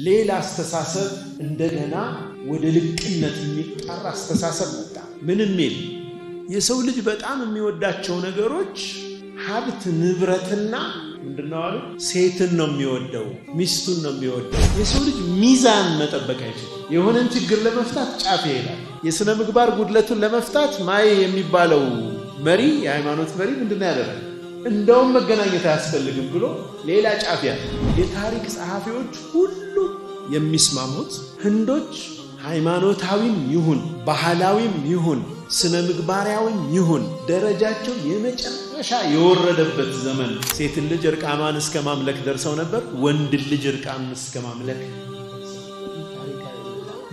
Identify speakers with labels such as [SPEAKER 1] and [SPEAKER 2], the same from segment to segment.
[SPEAKER 1] ሌላ አስተሳሰብ እንደገና ወደ ልቅነት የሚጣራ አስተሳሰብ መጣ። ምንም ይል የሰው ልጅ በጣም የሚወዳቸው ነገሮች ሀብት ንብረትና ምንድነው አሉ? ሴትን ነው የሚወደው፣ ሚስቱን ነው የሚወደው። የሰው ልጅ ሚዛን መጠበቅ አይችልም። የሆነን ችግር ለመፍታት ጫፍ ይሄዳል። የሥነ ምግባር ጉድለቱን ለመፍታት ማይ የሚባለው መሪ፣ የሃይማኖት መሪ ምንድነው ያደረገው? እንደውም መገናኘት አያስፈልግም ብሎ ሌላ ጫፍ ያለ። የታሪክ ጸሐፊዎች ሁሉ የሚስማሙት ህንዶች ሃይማኖታዊም ይሁን ባህላዊም ይሁን ስነ ምግባራዊም ይሁን ደረጃቸው የመጨረሻ የወረደበት ዘመን ሴትን ልጅ እርቃኗን እስከ ማምለክ ደርሰው ነበር። ወንድ ልጅ እርቃኑን እስከ ማምለክ።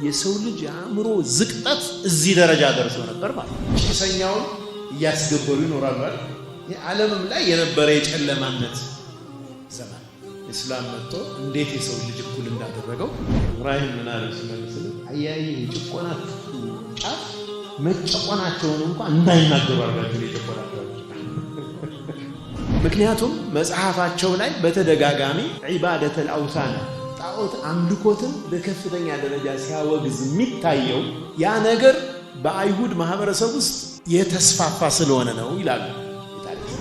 [SPEAKER 1] የሰው ልጅ የአእምሮ ዝቅጠት እዚህ ደረጃ ደርሰው ነበር ማለት ነው። ጭሰኛውን እያስገበሩ ይኖራሉ አይደል? የዓለምም ላይ የነበረ የጨለማነት ዘመን እስላም መጥቶ እንዴት የሰው ልጅ እኩል እንዳደረገው ኢብራሂም ምን አለ ሲመልስ አያይ ጭቆናት ጫፍ መጨቆናቸውን እንኳን እንዳይናገሩ አድርጋቸው የጨቆናቸው። ምክንያቱም መጽሐፋቸው ላይ በተደጋጋሚ ዒባደተል አውሳን ጣዖት አምልኮትን በከፍተኛ ደረጃ ሲያወግዝ የሚታየው ያ ነገር በአይሁድ ማህበረሰብ ውስጥ የተስፋፋ ስለሆነ ነው ይላሉ።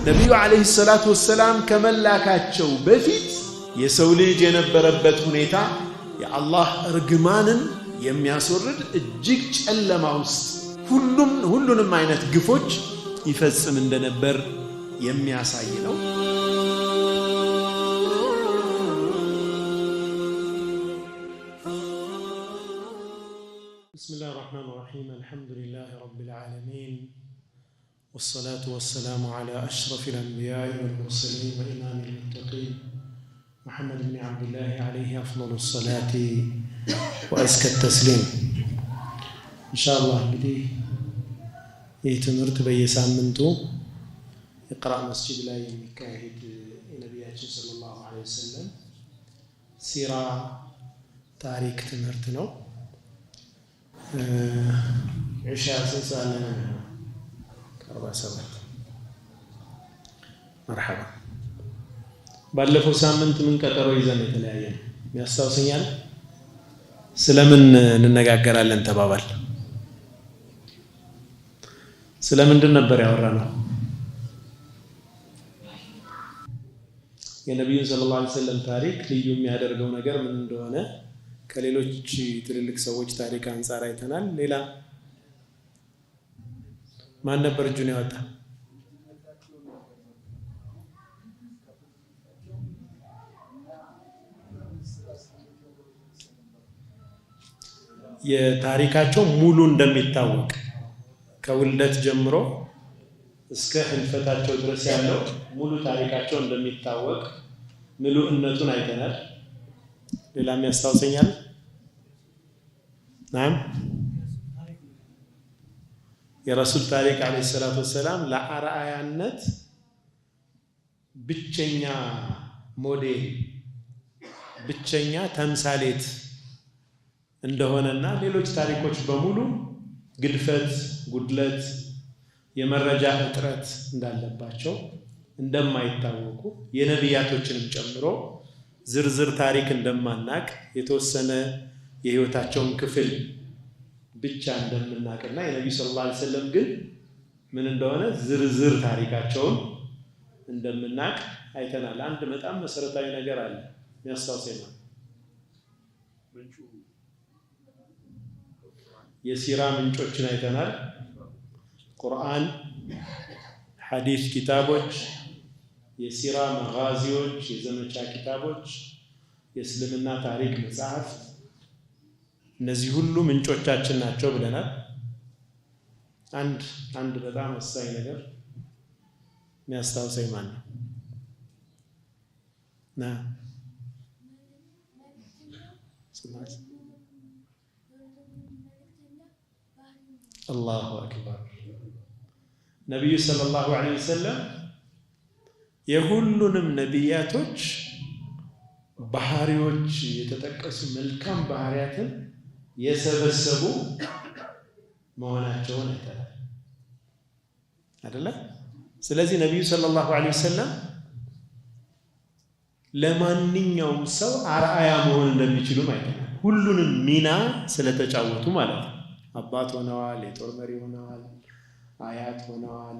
[SPEAKER 1] ነቢዩ ዓለይሂ ሰላቱ ወሰላም ከመላካቸው በፊት የሰው ልጅ የነበረበት ሁኔታ የአላህ እርግማንን የሚያስወርድ እጅግ ጨለማ ውስጥ ሁሉንም አይነት ግፎች ይፈጽም እንደነበር የሚያሳይ ነው። ቢስሚላሂ ረህማኒ ረሂም አልሐምዱሊላሂ ረቢል ዓለሚን والصلاة والسلام على أشرف الأنبياء والمرسلين وإمام المتقين محمد بن عبد الله عليه أفضل الصلاة وأزكى التسليم. إن شاء الله بدي يتمرت بيسامنتو يقرأ مسجد لا يمكاهد النبي صلى الله عليه وسلم سيرة تاريخ تمرتنا عشاء سنسالنا 47 مرحبا ባለፈው ሳምንት ምን ቀጠሮ ይዘን የተለያየ ያስታውሰኛል። ስለምን እንነጋገራለን ተባባል? ስለምንድን ነበር ያወራነው? የነብዩን ሰለላሁ ዐለይሂ ወሰለም ታሪክ ልዩ የሚያደርገው ነገር ምን እንደሆነ ከሌሎች ትልልቅ ሰዎች ታሪክ አንፃር አይተናል። ሌላ ማን ነበር እጁን ያወጣ? የታሪካቸው ሙሉ እንደሚታወቅ ከውልደት ጀምሮ እስከ ህልፈታቸው ድረስ ያለው ሙሉ ታሪካቸው እንደሚታወቅ ምሉእነቱን አይተናል። ሌላም ያስታውሰኛል? ናም የረሱል ታሪክ አለይሂ ሰላቱ ወሰላም ለአርአያነት ብቸኛ ሞዴል ብቸኛ ተምሳሌት እንደሆነና ሌሎች ታሪኮች በሙሉ ግድፈት፣ ጉድለት፣ የመረጃ እጥረት እንዳለባቸው እንደማይታወቁ የነቢያቶችንም ጨምሮ ዝርዝር ታሪክ እንደማናቅ የተወሰነ የህይወታቸውን ክፍል ብቻ እንደምናቅና የነብዩ ሰለላሁ ዐለይሂ ወሰለም ግን ምን እንደሆነ ዝርዝር ታሪካቸውን እንደምናቅ አይተናል። አንድ በጣም መሰረታዊ ነገር አለ የሚያስታውሰኝ ነው። የሲራ ምንጮችን አይተናል። ቁርአን፣ ሐዲስ ኪታቦች፣ የሲራ መጋዚዎች፣ የዘመቻ ኪታቦች፣ የእስልምና ታሪክ መጽሐፍት እነዚህ ሁሉ ምንጮቻችን ናቸው ብለናል። አንድ በጣም ወሳኝ ነገር የሚያስታውሰኝ ማን ነው? አላሁ አክበር። ነቢዩ ሰለላሁ ዐለይሂ ወሰለም የሁሉንም ነቢያቶች ባህሪዎች የተጠቀሱ መልካም ባህሪያትን የሰበሰቡ መሆናቸውን አይተናል አይደለ? ስለዚህ ነብዩ ሰለላሁ ዐለይሂ ወሰለም ለማንኛውም ሰው አርአያ መሆን እንደሚችሉ ማለት ነው። ሁሉንም ሚና ስለተጫወቱ ማለት ነው። አባት ሆነዋል፣ የጦር መሪ ሆነዋል፣ አያት ሆነዋል፣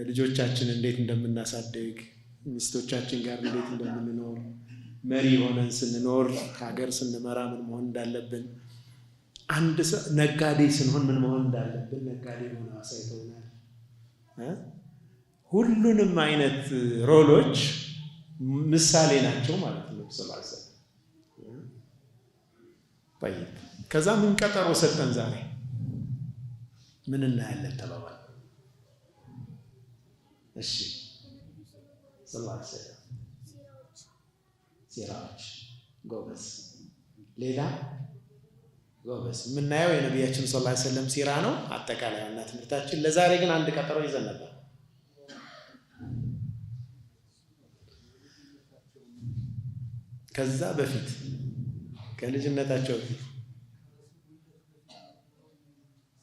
[SPEAKER 1] ልጆቻችን እንዴት እንደምናሳድግ፣ ሚስቶቻችን ጋር እንዴት እንደምንኖር፣ መሪ ሆነን ስንኖር ሀገር ስንመራ ምን መሆን እንዳለብን፣ አንድ ነጋዴ ስንሆን ምን መሆን እንዳለብን ነጋዴ ሆነው አሳይተውናል። ሁሉንም አይነት ሮሎች ምሳሌ ናቸው ማለት ነው። ስለዚህ طيب ከዛ ምን ቀጠሮ ሰጠን? ዛሬ ምን እናያለን ተባባል። እሺ ሰላም ሰላም ሲራጅ ጎበዝ። ሌላ ጎበዝ የምናየው የነቢያችን ሰለላሁ ዐለይሂ ወሰለም ሲራ ነው አጠቃላይ እና ትምህርታችን። ለዛሬ ግን አንድ ቀጠሮ ይዘን ነበር። ከዛ በፊት ከልጅነታቸው በፊት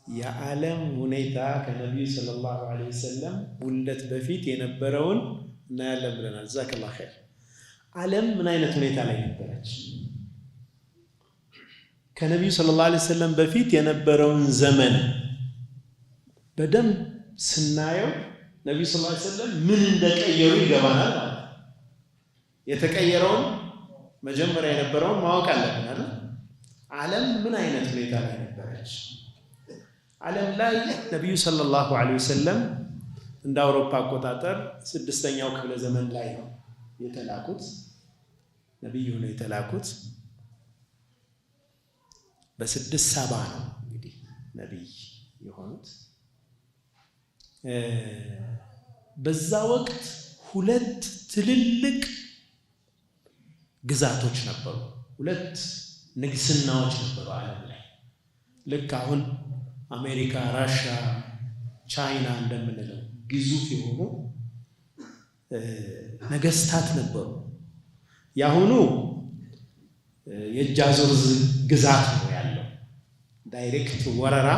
[SPEAKER 1] የዓለም ሁኔታ ከነቢዩ ሰለላሁ ዐለይሂ ወሰለም ውልደት በፊት የነበረውን እናያለን ብለናል። ጀዛከላሁ ኸይር። ዓለም ምን አይነት ሁኔታ ላይ ነበረች? ከነቢዩ ሰለላሁ ዐለይሂ ወሰለም በፊት የነበረውን ዘመን በደንብ ስናየው ነቢዩ ሰለላሁ ዐለይሂ ወሰለም ምን እንደቀየሩ ይገባናል ማለት ነው። የተቀየረውን መጀመሪያ የነበረውን ማወቅ አለብን አይደል? ዓለም ምን አይነት ሁኔታ ላይ ነበረች? ዓለም ላይ ነቢዩ ሰለላሁ ዐለይሂ ወሰለም እንደ አውሮፓ አቆጣጠር 6ኛው ክፍለ ዘመን ላይ ነው የተላኩት። ነቢዩ ነው የተላኩት። በ670 ነው እንግዲህ ነቢይ የሆኑት። በዛ ወቅት ሁለት ትልልቅ ግዛቶች ነበሩ። ሁለት ንግስናዎች ነበሩ ዓለም ላይ። ልክ አሁን አሜሪካ፣ ራሽያ፣ ቻይና እንደምንለው ግዙፍ የሆኑ ነገስታት ነበሩ። ያሁኑ የእጅ አዙር ግዛት ነው ያለው። ዳይሬክት ወረራ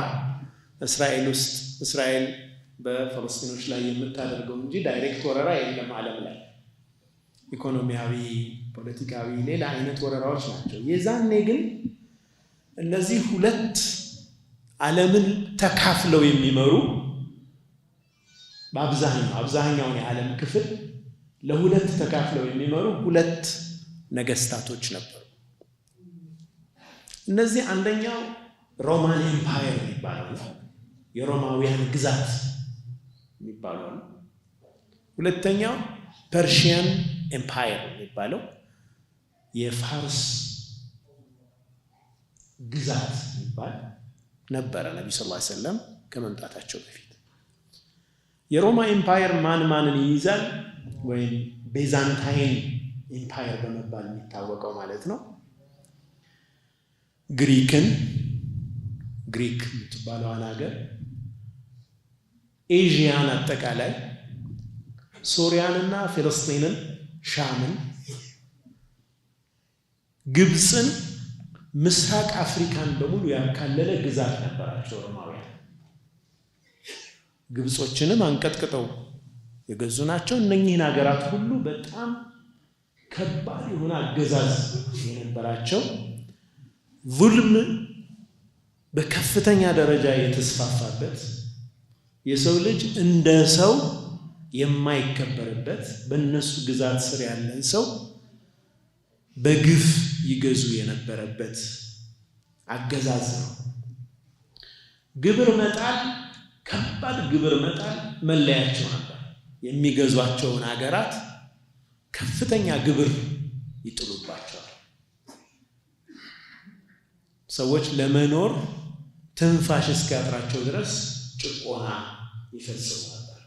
[SPEAKER 1] እስራኤል ውስጥ እስራኤል በፍልስጤሞች ላይ የምታደርገው እንጂ ዳይሬክት ወረራ የለም ዓለም ላይ። ኢኮኖሚያዊ፣ ፖለቲካዊ፣ ሌላ አይነት ወረራዎች ናቸው። የዛኔ ግን እነዚህ ሁለት ዓለምን ተካፍለው የሚመሩ አብዛኛውን የዓለም ክፍል ለሁለት ተካፍለው የሚመሩ ሁለት ነገስታቶች ነበሩ። እነዚህ አንደኛው ሮማን ኤምፓየር የሚባለው የሮማውያን ግዛት የሚባለው ነው። ሁለተኛው ፐርሺያን ኤምፓየር የሚባለው የፋርስ ግዛት የሚባል ነበረ ነብዩ ሰለላሁ ዐለይሂ ወሰለም ከመምጣታቸው በፊት። የሮማ ኤምፓየር ማንን ይይዛል? ወይም ቤዛንታይን ኤምፓየር በመባል የሚታወቀው ማለት ነው። ግሪክ የምትባለውን ሀገር፣ ኤዥያን አጠቃላይ፣ ሶሪያንና ፍልስጤንን፣ ሻምን፣ ግብፅን፣ ምስራቅ አፍሪካን በሙሉ ያካለለ ግዛት ነበራቸው ሮማውያን። ግብጾችንም አንቀጥቅጠው የገዙ ናቸው። እነኚህን ሀገራት ሁሉ በጣም ከባድ የሆነ አገዛዝ የነበራቸው፣ ዙልም በከፍተኛ ደረጃ የተስፋፋበት፣ የሰው ልጅ እንደ ሰው የማይከበርበት፣ በእነሱ ግዛት ስር ያለን ሰው በግፍ ይገዙ የነበረበት አገዛዝ ነው። ከባድ ግብር መጣል መለያቸው ነበር። የሚገዟቸውን ሀገራት ከፍተኛ ግብር ይጥሉባቸዋል። ሰዎች ለመኖር ትንፋሽ እስኪያጥራቸው ድረስ ጭቆና ይፈጽሙ ነበር።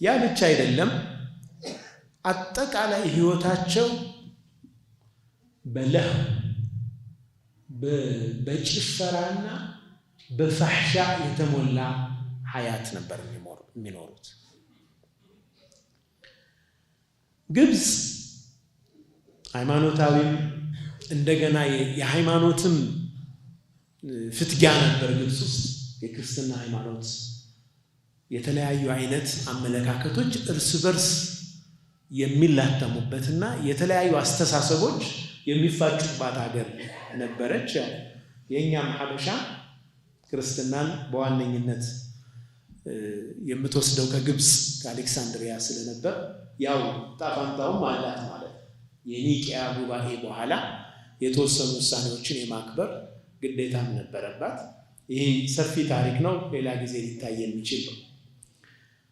[SPEAKER 1] ያ ብቻ አይደለም፣ አጠቃላይ ህይወታቸው በጭፈራና በፋሕሻ የተሞላ ሀያት ነበር የሚኖሩት። ግብፅ ሃይማኖታዊም እንደገና የሃይማኖትም ፍትጊያ ነበር። ግብፅ ውስጥ የክርስትና ሃይማኖት፣ የተለያዩ አይነት አመለካከቶች እርስ በርስ የሚላተሙበትና የተለያዩ አስተሳሰቦች የሚፋጩባት ሀገር ነበረች። የኛም ሐበሻ ክርስትናን በዋነኝነት የምትወስደው ከግብጽ ከአሌክሳንድሪያ ስለነበር ያው ጣፋንታውም አላት ማለት የኒቂያ ጉባኤ በኋላ የተወሰኑ ውሳኔዎችን የማክበር ግዴታም ነበረባት። ይሄ ሰፊ ታሪክ ነው፣ ሌላ ጊዜ ሊታይ የሚችል ነው።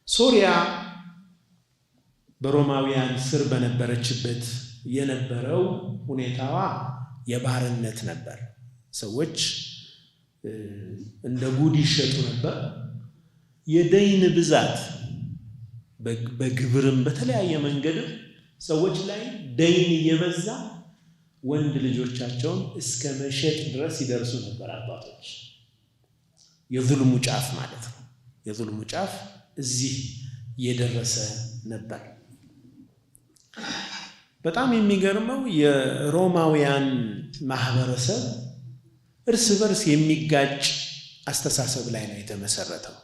[SPEAKER 1] ሶሪያ በሮማውያን ስር በነበረችበት የነበረው ሁኔታዋ የባርነት ነበር። ሰዎች እንደ ጉድ ይሸጡ ነበር። የደይን ብዛት በግብርም በተለያየ መንገድ ሰዎች ላይ ደይን እየበዛ ወንድ ልጆቻቸውን እስከ መሸጥ ድረስ ይደርሱ ነበር አባቶች። የዙልሙ ጫፍ ማለት ነው። የዙልሙ ጫፍ እዚህ የደረሰ ነበር። በጣም የሚገርመው የሮማውያን ማህበረሰብ እርስ በርስ የሚጋጭ አስተሳሰብ ላይ ነው የተመሰረተው።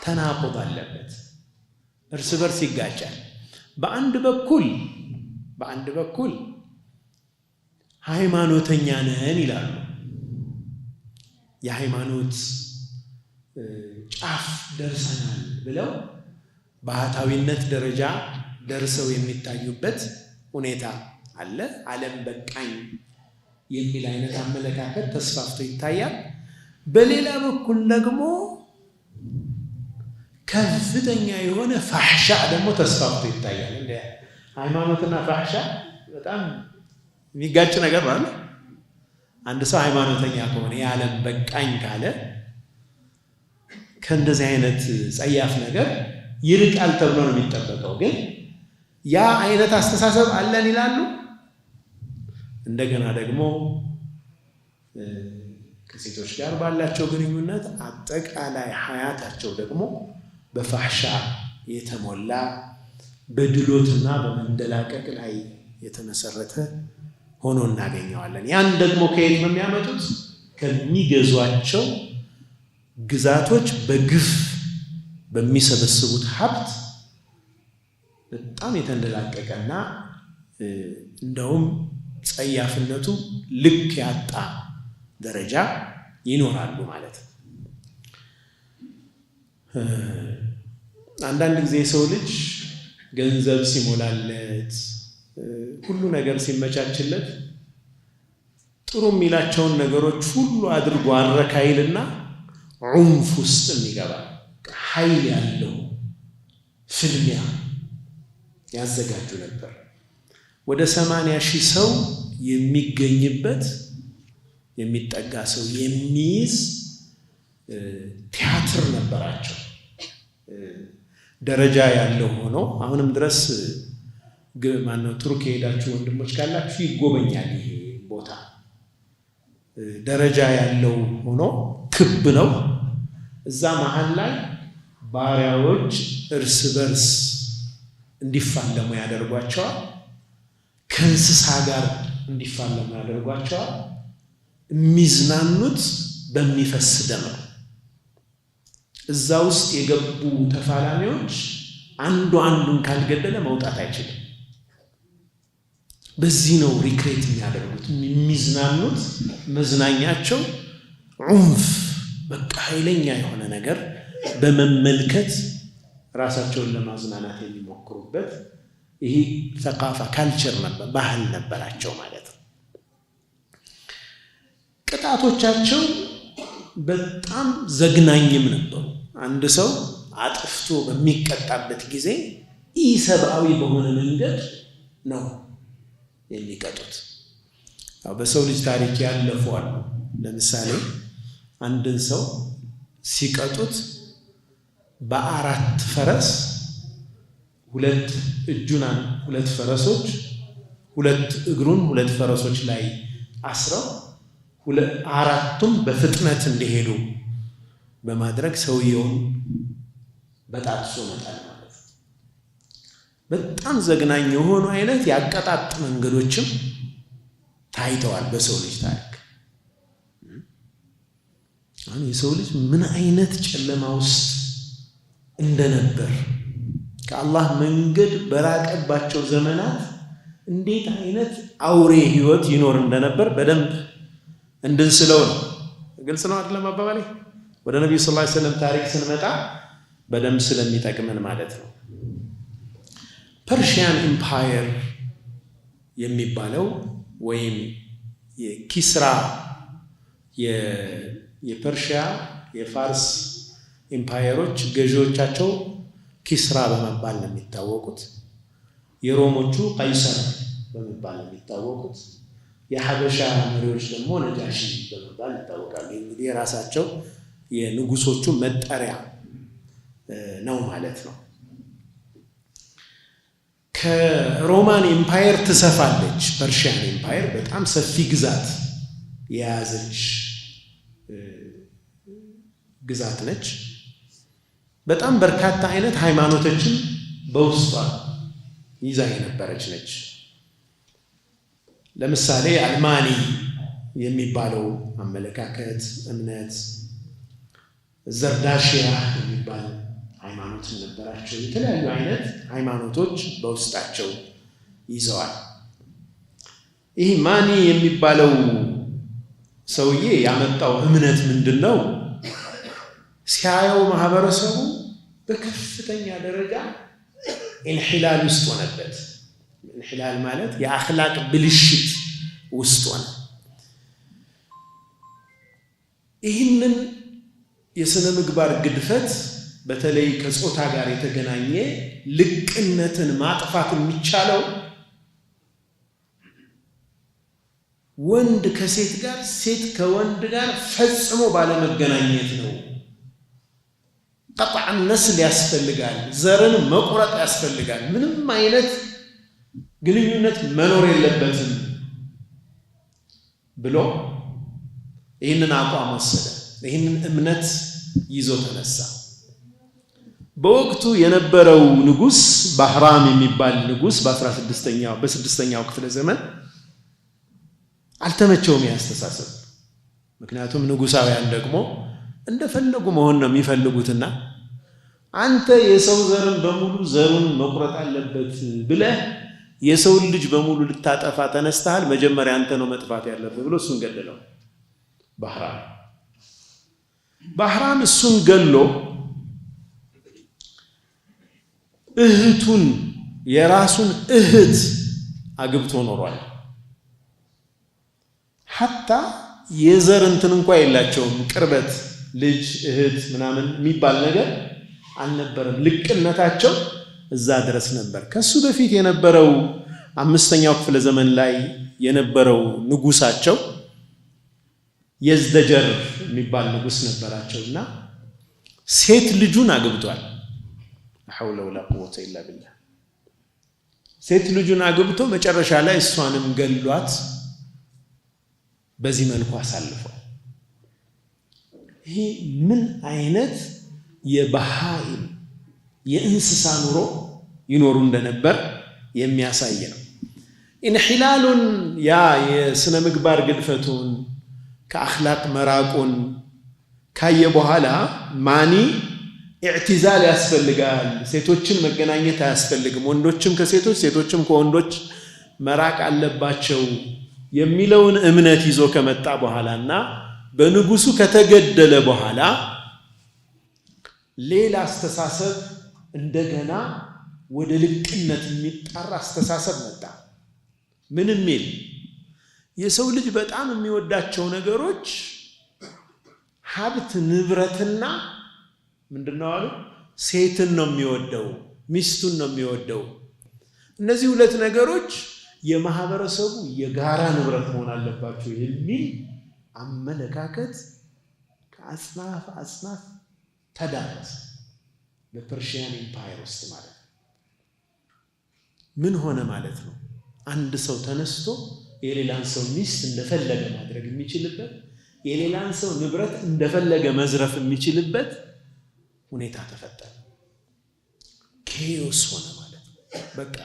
[SPEAKER 1] ተናቆብ አለበት፣ እርስ በርስ ይጋጫል። በአንድ በኩል ሃይማኖተኛ ነን ይላሉ። የሃይማኖት ጫፍ ደርሰናል ብለው ባህታዊነት ደረጃ ደርሰው የሚታዩበት ሁኔታ አለ። ዓለም በቃኝ የሚል አይነት አመለካከት ተስፋፍቶ ይታያል። በሌላ በኩል ደግሞ ከፍተኛ የሆነ ፋሕሻ ደግሞ ተስፋፍቶ ይታያል። እንደ ሃይማኖትና ፋሕሻ በጣም የሚጋጭ ነገር ነው። አንድ ሰው ሃይማኖተኛ ከሆነ የዓለም በቃኝ ካለ ከእንደዚህ አይነት ጸያፍ ነገር ይርቃል ተብሎ ነው የሚጠበቀው። ግን ያ አይነት አስተሳሰብ አለን ይላሉ። እንደገና ደግሞ ከሴቶች ጋር ባላቸው ግንኙነት አጠቃላይ ሀያታቸው ደግሞ በፋሕሻ የተሞላ በድሎትና በመንደላቀቅ ላይ የተመሰረተ ሆኖ እናገኘዋለን። ያን ደግሞ ከየት ነው የሚያመጡት? ከሚገዟቸው ግዛቶች በግፍ በሚሰበስቡት ሀብት በጣም የተንደላቀቀና እንደውም ጸያፍነቱ ልክ ያጣ ደረጃ ይኖራሉ ማለት ነው። አንዳንድ ጊዜ የሰው ልጅ ገንዘብ ሲሞላለት ሁሉ ነገር ሲመቻችለት ጥሩ የሚላቸውን ነገሮች ሁሉ አድርጎ አረካይልና ዑንፍ ውስጥ ይገባል። ኃይል ያለው ፍልሚያ ያዘጋጁ ነበር። ወደ 80,000 ሰው የሚገኝበት የሚጠጋ ሰው የሚይዝ ቲያትር ነበራቸው። ደረጃ ያለው ሆኖ አሁንም ድረስ ቱርክ የሄዳችሁ ወንድሞች ካላችሁ ይጎበኛል። ይሄ ቦታ ደረጃ ያለው ሆኖ ክብ ነው። እዛ መሀል ላይ ባሪያዎች እርስ በርስ እንዲፋለሙ ያደርጓቸዋል። ከእንስሳ ጋር እንዲፋለሙ ያደርጓቸዋል። የሚዝናኑት በሚፈስ ደም ነው። እዛ ውስጥ የገቡ ተፋላሚዎች አንዱ አንዱን ካልገደለ መውጣት አይችልም። በዚህ ነው ሪክሬት የሚያደርጉት የሚዝናኑት። መዝናኛቸው ዑንፍ በቃ ኃይለኛ የሆነ ነገር በመመልከት ራሳቸውን ለማዝናናት የሚሞክሩበት ይሄ ሰቃፋ ካልቸር ነበር፣ ባህል ነበራቸው ማለት ነው። ቅጣቶቻቸው በጣም ዘግናኝም ነበሩ። አንድ ሰው አጥፍቶ በሚቀጣበት ጊዜ ኢሰብአዊ በሆነ መንገድ ነው የሚቀጡት። በሰው ልጅ ታሪክ ያለፉ አሉ። ለምሳሌ አንድን ሰው ሲቀጡት በ4 ፈረስ 2 እጁን 2 ፈረሶች 2 እግሩን 2 ፈረሶች ላይ አስረው 4ቱም በፍጥነት እንዲሄዱ በማድረግ ሰውየውን በጣጥሶ መጣል ማለት ነው። በጣም ዘግናኝ የሆኑ አይነት ያቀጣጥ መንገዶችም ታይተዋል በሰው ልጅ ታሪክ። አሁን የሰው ልጅ ምን አይነት ጨለማ ውስጥ እንደነበር ከአላህ መንገድ በራቀባቸው ዘመናት እንዴት አይነት አውሬ ህይወት ይኖር እንደነበር በደንብ እንድንስለው ነው። ግልጽ ነው አይደለም አባባሌ? ወደ ነብዩ ሰለላሁ ዐለይሂ ወሰለም ታሪክ ስንመጣ በደንብ ስለሚጠቅመን ማለት ነው። ፐርሺያን ኢምፓየር የሚባለው ወይም የኪስራ የፐርሺያ የፋርስ ኢምፓየሮች ገዢዎቻቸው ኪስራ በመባል ነው የሚታወቁት። የሮሞቹ ቀይሰር በመባል ነው የሚታወቁት። የሐበሻ መሪዎች ደግሞ ነጃሺ በመባል ይታወቃሉ። እንግዲህ የራሳቸው የንጉሶቹ መጠሪያ ነው ማለት ነው። ከሮማን ኤምፓየር ትሰፋለች። ፐርሺያን ኤምፓየር በጣም ሰፊ ግዛት የያዘች ግዛት ነች። በጣም በርካታ አይነት ሃይማኖቶችን በውስጧ ይዛ የነበረች ነች። ለምሳሌ አልማኒ የሚባለው አመለካከት እምነት፣ ዘርዳሽያ የሚባል ሃይማኖት ነበራቸው። የተለያዩ አይነት ሃይማኖቶች በውስጣቸው ይዘዋል። ይህ ማኒ የሚባለው ሰውዬ ያመጣው እምነት ምንድነው? ሲያየው ማህበረሰቡ በከፍተኛ ደረጃ ኢንሂላል ውስጥ ሆነበት። ኢንሂላል ማለት የአኽላቅ ብልሽት ውስጥ ሆነ። ይህንን የሥነ ምግባር ግድፈት በተለይ ከጾታ ጋር የተገናኘ ልቅነትን ማጥፋት የሚቻለው ወንድ ከሴት ጋር፣ ሴት ከወንድ ጋር ፈጽሞ ባለመገናኘት ነው። ቀጥዕ ነስል ያስፈልጋል። ዘርን መቁረጥ ያስፈልጋል። ምንም አይነት ግንኙነት መኖር የለበትም ብሎ ይህንን አቋም ወሰደ። ይህንን እምነት ይዞ ተነሳ። በወቅቱ የነበረው ንጉስ ባህራም የሚባል ንጉስ በ6ኛው ክፍለ ዘመን አልተመቸውም ያስተሳሰብ። ምክንያቱም ንጉሳውያን ደግሞ እንደፈለጉ መሆን ነው የሚፈልጉትና አንተ የሰው ዘርን በሙሉ ዘሩን መቁረጥ አለበት ብለህ የሰው ልጅ በሙሉ ልታጠፋ ተነስተሃል፣ መጀመሪያ አንተ ነው መጥፋት ያለበት ብሎ እሱን ገደለው። ባህራም እሱን ገሎ እህቱን የራሱን እህት አግብቶ ኖሯል። ሐታ የዘር እንትን እንኳን የላቸውም። ቅርበት ልጅ እህት ምናምን የሚባል ነገር አልነበረም። ልቅነታቸው እዛ ድረስ ነበር። ከሱ በፊት የነበረው 5ኛው ክፍለ ዘመን ላይ የነበረው ንጉሳቸው የዝደጀር የሚባል ንጉስ ነበራቸውና ሴት ልጁን አግብቷል። ሐውለ ወላ ቁወተ ኢላ ቢላህ። ሴት ልጁን አግብቶ መጨረሻ ላይ እሷንም ገሏት። በዚህ መልኩ አሳልፏል። ይሄ ምን አይነት የባሃኢም የእንስሳ ኑሮ ይኖሩ እንደነበር የሚያሳይ ነው። ኢንሂላሉን ያ የሥነ ምግባር ግድፈቱን ከአኽላቅ መራቁን ካየ በኋላ ማኒ ኢዕቲዛል ያስፈልጋል፣ ሴቶችን መገናኘት አያስፈልግም፣ ወንዶችም ከሴቶች ሴቶችም ከወንዶች መራቅ አለባቸው የሚለውን እምነት ይዞ ከመጣ በኋላና በንጉሱ ከተገደለ በኋላ ሌላ አስተሳሰብ እንደገና ወደ ልቅነት የሚጣራ አስተሳሰብ መጣ። ምንም ይል የሰው ልጅ በጣም የሚወዳቸው ነገሮች ሀብት ንብረትና ምንድነው አሉ? ሴትን ነው የሚወደው፣ ሚስቱን ነው የሚወደው። እነዚህ ሁለት ነገሮች የማህበረሰቡ የጋራ ንብረት መሆን አለባቸው የሚል አመለካከት ከአጽናፍ ተዳረሰ በፐርሺያን ኢምፓየር ውስጥ ማለት ነው። ምን ሆነ ማለት ነው? አንድ ሰው ተነስቶ የሌላን ሰው ሚስት እንደፈለገ ማድረግ የሚችልበት፣ የሌላን ሰው ንብረት እንደፈለገ መዝረፍ የሚችልበት ሁኔታ ተፈጠረ። ኬዮስ ሆነ ማለት ነው። በቃ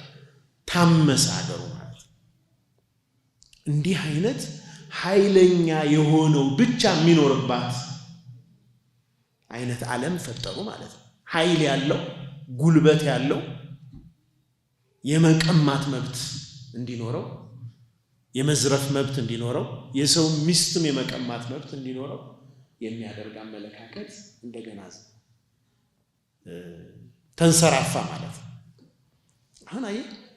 [SPEAKER 1] ታመሰ ሀገሩ ማለት ነው። እንዲህ አይነት ኃይለኛ የሆነው ብቻ የሚኖርባት አይነት ዓለም ፈጠሩ ማለት ነው። ኃይል ያለው ጉልበት ያለው የመቀማት መብት እንዲኖረው፣ የመዝረፍ መብት እንዲኖረው፣ የሰው ሚስትም የመቀማት መብት እንዲኖረው የሚያደርግ አመለካከት እንደገና ተንሰራፋ ማለት ነው። አሁን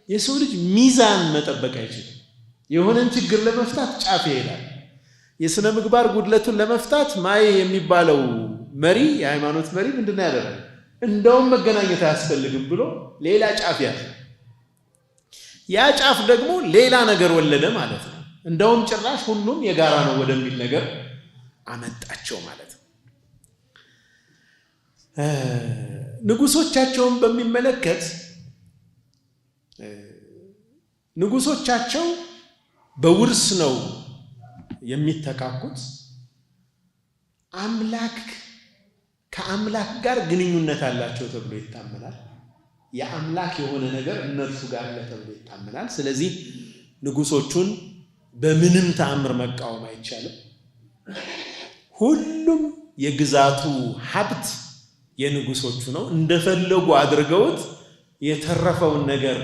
[SPEAKER 1] የሰው ልጅ ሚዛን መጠበቅ አይችልም። የሆነን ችግር ለመፍታት ጫፍ ይሄዳል። የሥነ ምግባር ጉድለቱን ለመፍታት ማይ የሚባለው መሪ፣ የሃይማኖት መሪ ምንድነው ያደረገው? እንደውም መገናኘት አያስፈልግም ብሎ ሌላ ጫፍ ያዘ። ያ ጫፍ ደግሞ ሌላ ነገር ወለደ ማለት ነው። እንደውም ጭራሽ ሁሉም የጋራ ነው ወደሚል ነገር አመጣቸው ማለት ነው። ንጉሶቻቸውን በሚመለከት ንጉሶቻቸው በውርስ ነው የሚተካኩት። ከአምላክ ጋር ግንኙነት አላቸው ተብሎ ይታመናል። የአምላክ የሆነ ነገር እነርሱ ጋር አለ ተብሎ ይታመናል። ስለዚህ ንጉሶቹን በምንም ተአምር መቃወም አይቻልም። ሁሉም የግዛቱ ሀብት የንጉሶቹ ነው። እንደፈለጉ አድርገውት የተረፈውን ነገር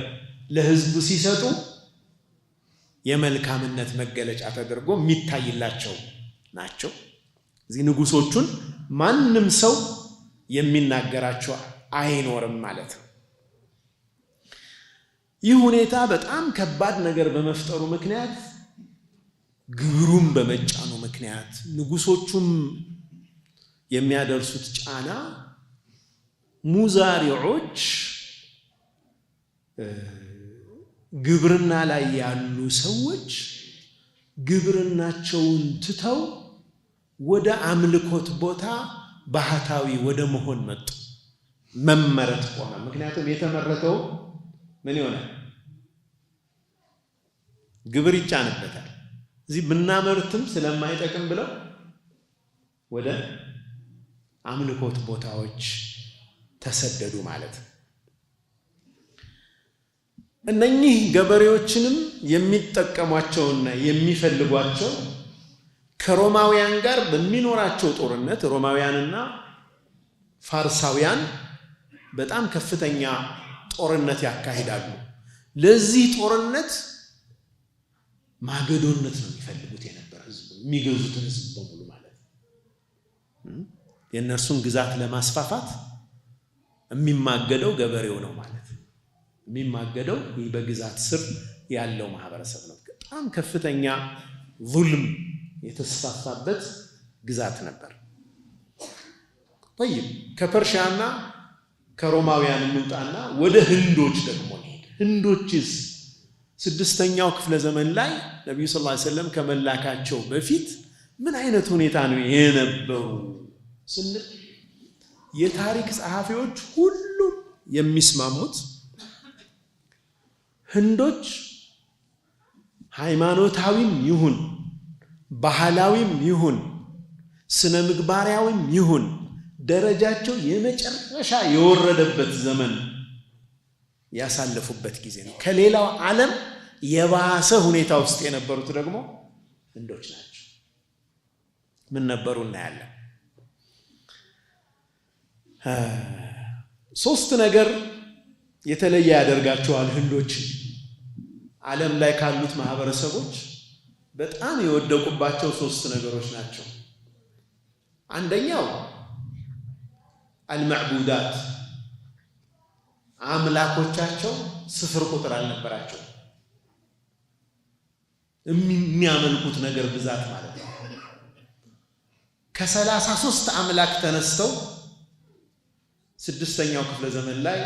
[SPEAKER 1] ለሕዝቡ ሲሰጡ የመልካምነት መገለጫ ተደርጎ የሚታይላቸው ናቸው። እዚህ ንጉሶቹን ማንም ሰው የሚናገራቸው አይኖርም ማለት ነው። ይህ ሁኔታ በጣም ከባድ ነገር በመፍጠሩ ምክንያት፣ ግብሩም በመጫኑ ምክንያት፣ ንጉሶቹም የሚያደርሱት ጫና ሙዛሪዎች ግብርና ላይ ያሉ ሰዎች ግብርናቸውን ትተው ወደ አምልኮት ቦታ ባህታዊ ወደ መሆን መጡ። መመረጥ ቆመ። ምክንያቱም የተመረጠው ምን ይሆናል? ግብር ይጫንበታል። እዚህ ብናመርትም ስለማይጠቅም ብለው ወደ አምልኮት ቦታዎች ተሰደዱ ማለት ነው። እነኚህ ገበሬዎችንም የሚጠቀሟቸውና የሚፈልጓቸው ከሮማውያን ጋር በሚኖራቸው ጦርነት፣ ሮማውያንና ፋርሳውያን በጣም ከፍተኛ ጦርነት ያካሂዳሉ። ለዚህ ጦርነት ማገዶነት ነው የሚፈልጉት የነበር ህዝብ፣ የሚገዙትን ህዝብ በሙሉ ማለት ነው። የእነርሱን ግዛት ለማስፋፋት የሚማገደው ገበሬው ነው ማለት ነው። የሚማገደው በግዛት ስር ያለው ማህበረሰብ ነው። በጣም ከፍተኛ ዙልም የተስፋፋበት ግዛት ነበር። طيب ከፐርሺያና ከሮማውያን እንውጣና ወደ ህንዶች ደግሞ እንሄድ። ህንዶችስ ስድስተኛው ክፍለ ዘመን ላይ ነብዩ ሰለላሁ ዐለይሂ ወሰለም ከመላካቸው በፊት ምን አይነት ሁኔታ ነው የነበሩ ስንል የታሪክ ጸሐፊዎች ሁሉ የሚስማሙት ህንዶች ሃይማኖታዊም ይሁን ባህላዊም ይሁን ስነ ምግባራዊም ይሁን ደረጃቸው የመጨረሻ የወረደበት ዘመን ያሳለፉበት ጊዜ ነው። ከሌላው ዓለም የባሰ ሁኔታ ውስጥ የነበሩት ደግሞ ህንዶች ናቸው። ምን ነበሩ እናያለን። ሶስት ነገር የተለየ ያደርጋቸዋል ህንዶች ዓለም ላይ ካሉት ማህበረሰቦች በጣም የወደቁባቸው ሶስት ነገሮች ናቸው። አንደኛው አልማዕቡዳት፣ አምላኮቻቸው ስፍር ቁጥር አልነበራቸው። የሚያመልኩት ነገር ብዛት ማለት ነው። ከ33 አምላክ ተነስተው ስድስተኛው ክፍለ ዘመን ላይ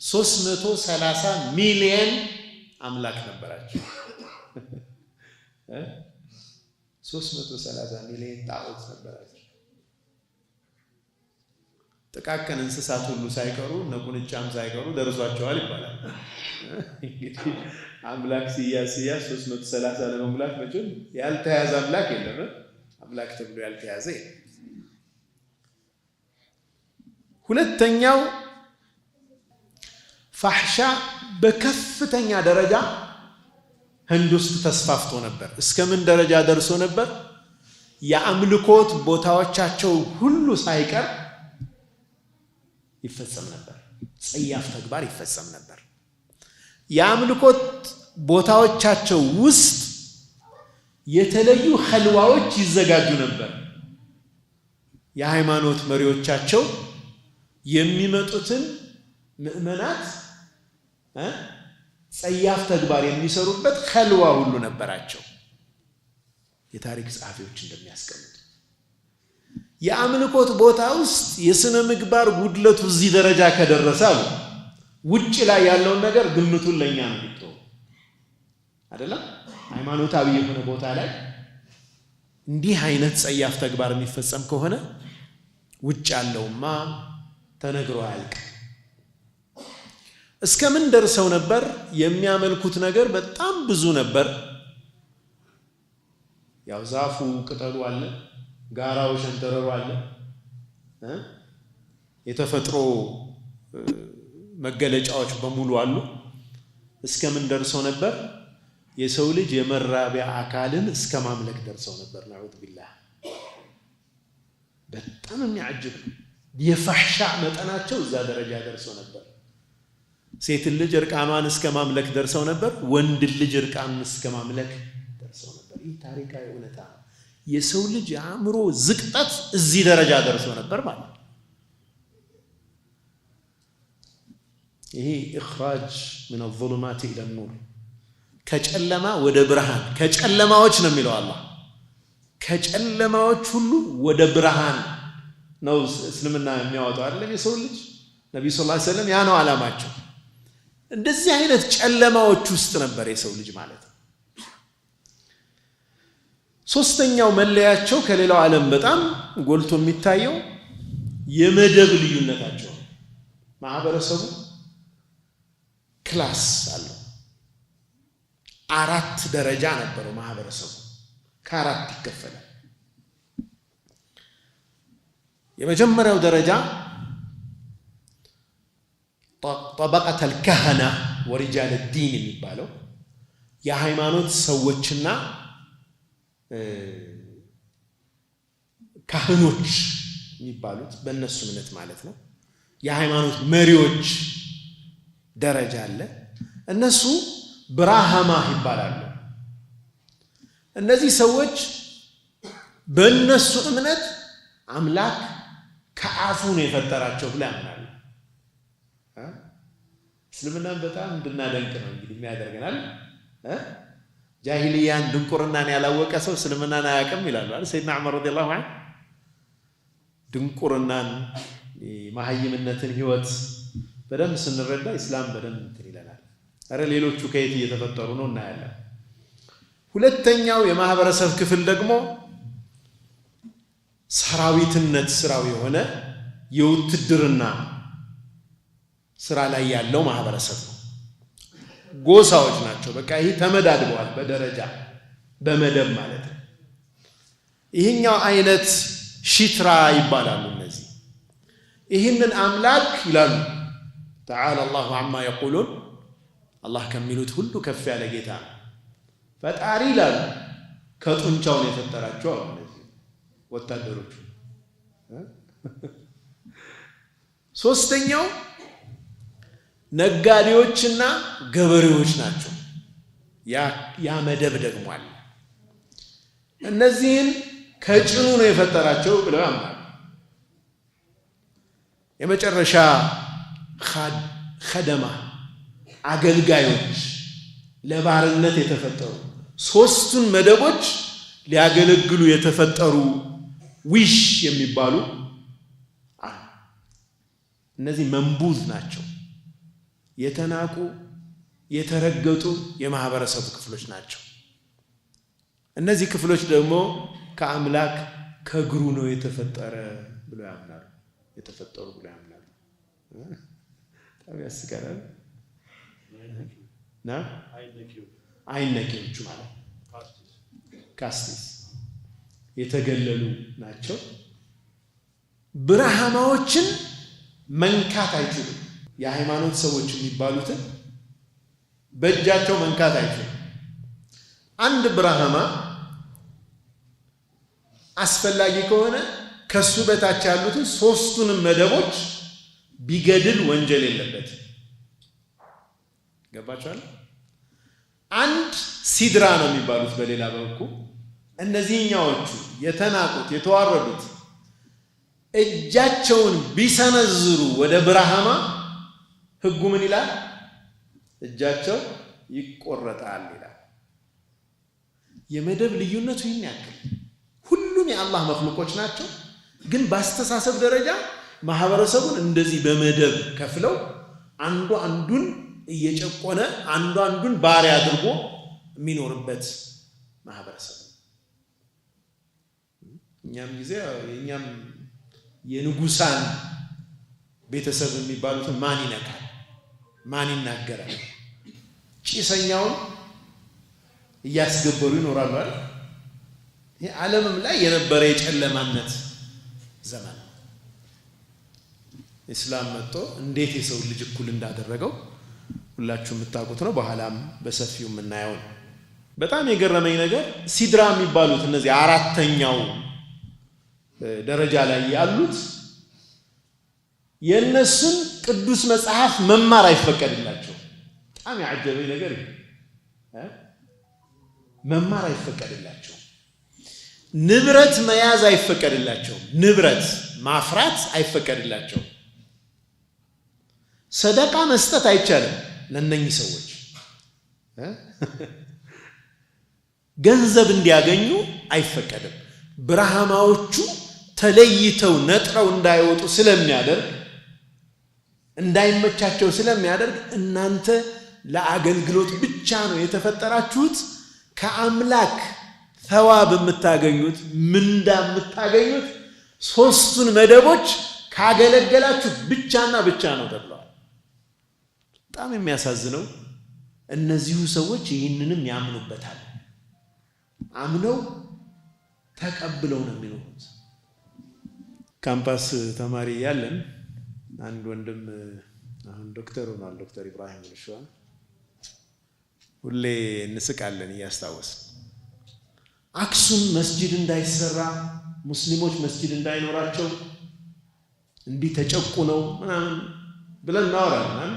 [SPEAKER 1] 330 ሚሊዮን አምላክ ነበራቸው። 330 ሚሊዮን ጣዖት ነበራቸው። ጥቃቅን እንስሳት ሁሉ ሳይቀሩ ነቁንጫም ሳይቀሩ ደርሷቸዋል ይባላል። እንግዲህ አምላክ ሲያዝ 330 ለመሙላት መቼም ያልተያዘ አምላክ የለም። አምላክ ተብሎ ያልተያዘ። ሁለተኛው ፋሕሻ በከፍተኛ ደረጃ ህንድ ውስጥ ተስፋፍቶ ነበር። እስከምን ደረጃ ደርሶ ነበር? የአምልኮት ቦታዎቻቸው ሁሉ ሳይቀር ይፈጸም ነበር። ጸያፍ ተግባር ይፈጸም ነበር። የአምልኮት ቦታዎቻቸው ውስጥ የተለዩ ኸልዋዎች ይዘጋጁ ነበር። የሃይማኖት መሪዎቻቸው የሚመጡትን ምእመናት ጸያፍ ተግባር የሚሰሩበት ኸልዋ ሁሉ ነበራቸው። የታሪክ ጸሐፊዎች እንደሚያስቀምጡ የአምልኮት ቦታ ውስጥ የሥነ ምግባር ጉድለቱ እዚህ ደረጃ ከደረሰ ውጭ ላይ ያለውን ነገር ግምቱን ለኛ ነው የሚተው አይደለም። ሃይማኖታዊ የሆነ ቦታ ላይ እንዲህ አይነት ጸያፍ ተግባር የሚፈጸም ከሆነ ውጭ ያለውማ ተነግሮ አያልቅ። እስከምን ደርሰው ነበር? የሚያመልኩት ነገር በጣም ብዙ ነበር። ያው ዛፉ ቅጠሉ አለ፣ ጋራው ሸንተረሩ አለ፣ የተፈጥሮ መገለጫዎች በሙሉ አሉ። እስከምን ደርሰው ነበር? የሰው ልጅ የመራቢያ አካልን እስከ ማምለክ ደርሰው ነበር። ነዑዝ ቢላህ። በጣም የሚያጅብ የፋሕሻ መጠናቸው እዛ ደረጃ ደርሰው ነበር። ሴት ልጅ እርቃኗን እስከ ማምለክ ደርሰው ነበር። ወንድ ልጅ እርቃኑን እስከ ማምለክ ደርሰው ነበር። ይህ ታሪካዊ እውነታ ነው። የሰው ልጅ አእምሮ ዝቅጠት እዚህ ደረጃ ደርሰው ነበር ማለት ነው። ይሄ ኢኽራጅ من الظلمات الى النور ከጨለማ ወደ ብርሃን ከጨለማዎች ነው የሚለው አላህ። ከጨለማዎች ሁሉ ወደ ብርሃን ነው እስልምና የሚያወጣው አይደል? የሰው ልጅ ነብዩ ሰለላሁ ዐለይሂ ወሰለም ያ ነው ዓላማቸው። እንደዚህ አይነት ጨለማዎች ውስጥ ነበር የሰው ልጅ ማለት ነው። ሶስተኛው መለያቸው ከሌላው ዓለም በጣም ጎልቶ የሚታየው የመደብ ልዩነታቸው። ማህበረሰቡ ክላስ አለው። 4 ደረጃ ነበረው ማህበረሰቡ፣ ከ4 ይከፈላል። የመጀመሪያው ደረጃ طبقة الكهنة ورجال الدين የሚባለው የሃይማኖት ሰዎችና ካህኖች የሚባሉት በእነሱ እምነት ማለት ነው። የሃይማኖት መሪዎች ደረጃ አለ። እነሱ ብራሃማ ይባላሉ። እነዚህ ሰዎች በእነሱ እምነት አምላክ ከአፉ ነው የፈጠራቸው ብለው ያምናሉ። እስልምናን በጣም እንድናደንቅ ነው እንግዲህ የሚያደርገናል። ጃሂልያን ድንቁርናን ያላወቀ ሰው እስልምናን አያውቅም ይላሉ አይደል? ሰይድና ዑመር ረዲየላሁ ዐንሁ ድንቁርናን ማህይምነትን ህይወት በደንብ ስንረዳ ኢስላም በደንብ እንትን ይለናል። አረ ሌሎቹ ከየት እየተፈጠሩ ነው እናያለን። ሁለተኛው የማህበረሰብ ክፍል ደግሞ ሰራዊትነት ስራው የሆነ የውትድርና ስራ ላይ ያለው ማህበረሰብ ነው። ጎሳዎች ናቸው። በቃ ይሄ ተመዳድበዋል በደረጃ በመደብ ማለት ነው። ይሄኛው አይነት ሺትራ ይባላሉ እነዚህ። ይህንን አምላክ ይላሉ ተዓላ አላሁ አማ የቁሉን፣ አላህ ከሚሉት ሁሉ ከፍ ያለ ጌታ ነው። ፈጣሪ ይላሉ ከጡንቻውን የፈጠራቸው አሉ እነዚህ ወታደሮቹ። ሶስተኛው ነጋዴዎችና ገበሬዎች ናቸው። ያ መደብ ደግሞ አለ። እነዚህን ከጭኑ ነው የፈጠራቸው ብለው ያምናሉ። የመጨረሻ ኸደማ አገልጋዮች ለባርነት የተፈጠሩ ሶስቱን መደቦች ሊያገለግሉ የተፈጠሩ ዊሽ የሚባሉ አሉ። እነዚህ መንቡዝ ናቸው። የተናቁ የተረገጡ የማህበረሰቡ ክፍሎች ናቸው። እነዚህ ክፍሎች ደግሞ ከአምላክ ከእግሩ ነው የተፈጠረ ብለው ያምናሉ። የተፈጠሩ ብለው ያምናሉ። ታው ያስቀራል ና አይነኪዎቹ ማለት ካስቲስ የተገለሉ ናቸው። ብርሃማዎችን መንካት አይችሉም። የሃይማኖት ሰዎች የሚባሉትን በእጃቸው መንካት አይችሉም። አንድ ብርሃማ አስፈላጊ ከሆነ ከሱ በታች ያሉትን ሶስቱንም መደቦች ቢገድል ወንጀል የለበት። ገባችኋል? አንድ ሲድራ ነው የሚባሉት በሌላ በኩል እነዚህኛዎቹ የተናቁት የተዋረዱት እጃቸውን ቢሰነዝሩ ወደ ብርሃማ ህጉ ምን ይላል? እጃቸው ይቆረጣል ይላል። የመደብ ልዩነቱ ይህን ያክል። ሁሉም የአላህ መክሉቆች ናቸው፣ ግን በአስተሳሰብ ደረጃ ማህበረሰቡን እንደዚህ በመደብ ከፍለው አንዱ አንዱን እየጨቆነ አንዱ አንዱን ባሪያ አድርጎ የሚኖርበት ማህበረሰብ። እኛም ጊዜ የኛም የንጉሳን ቤተሰብ የሚባሉትን ማን ይነካል? ማን ይናገራል? ጭሰኛውን እያስገበሩ ይኖራሉ አይደል? ይሄ ዓለምም ላይ የነበረ የጨለማነት ዘመን። እስላም መጥቶ እንዴት የሰው ልጅ እኩል እንዳደረገው ሁላችሁ የምታውቁት ነው። በኋላም በሰፊው የምናየው ነው። በጣም የገረመኝ ነገር ሲድራ የሚባሉት እነዚህ አራተኛው ደረጃ ላይ ያሉት የነሱን ቅዱስ መጽሐፍ መማር አይፈቀድላቸው። በጣም ያعجበኝ ነገር ይሄ መማር አይፈቀድላቸው። ንብረት መያዝ አይፈቀድላቸው። ንብረት ማፍራት አይፈቀድላቸው። ሰደቃ መስጠት አይቻልም ለነኚህ ሰዎች። ገንዘብ እንዲያገኙ አይፈቀድም። ብርሃማዎቹ ተለይተው ነጥረው እንዳይወጡ ስለሚያደርግ እንዳይመቻቸው ስለሚያደርግ እናንተ ለአገልግሎት ብቻ ነው የተፈጠራችሁት፣ ከአምላክ ተዋብ የምታገኙት ምንዳ የምታገኙት ሶስቱን መደቦች ካገለገላችሁ ብቻና ብቻ ነው ተብለዋል። በጣም የሚያሳዝነው እነዚሁ ሰዎች ይህንንም ያምኑበታል። አምነው ተቀብለው ነው የሚኖሩት። ካምፓስ ተማሪ ያለን አንድ ወንድም አሁን ዶክተር ሆኗል፣ ዶክተር ኢብራሂም ልሽዋ። ሁሌ እንስቃለን እያስታወስን አክሱም መስጂድ እንዳይሰራ ሙስሊሞች መስጂድ እንዳይኖራቸው እንዲህ ተጨቁነው ምናምን ብለን እናወራለን።